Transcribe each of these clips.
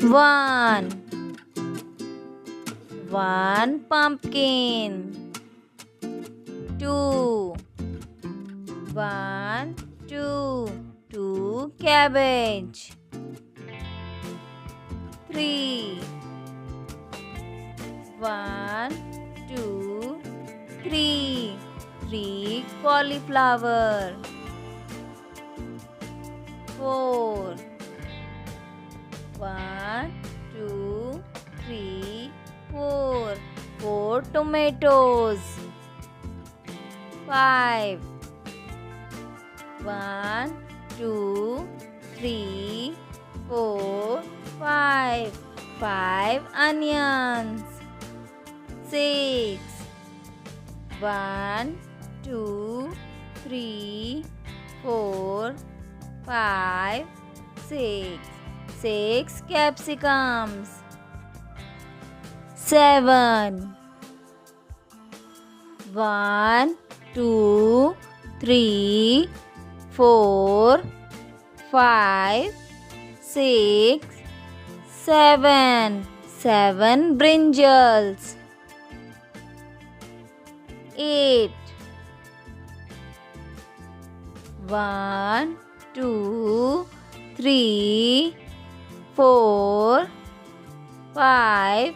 One. One pumpkin. Two. One, two. Two cabbage. Three. One, two, three. Three cauliflower. Four. One, two, three, four. Four tomatoes. Five. One, two, three, four, five. Five onions. Six. One, two, three, four, five, six. Six capsicums. Seven. One, two, three, four, five, six, seven. Seven brinjals. Eight. One, two, three, four, five,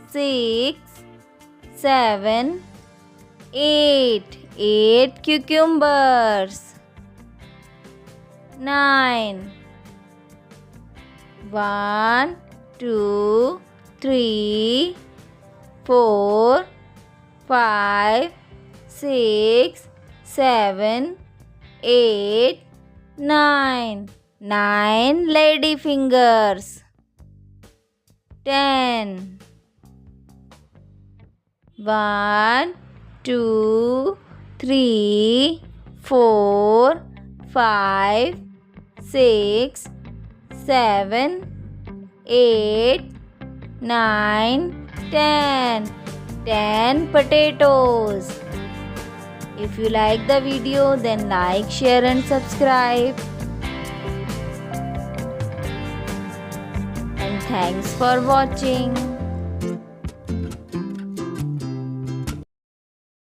six, seven, eight. Eight cucumbers. Nine. One, two, three, four, five, six, seven, eight, nine. Nine lady fingers. 10. One, two, three, four, five, six, seven, eight, nine, 10. 10 potatoes. If you like the video, then like, share and subscribe. And thanks for watching.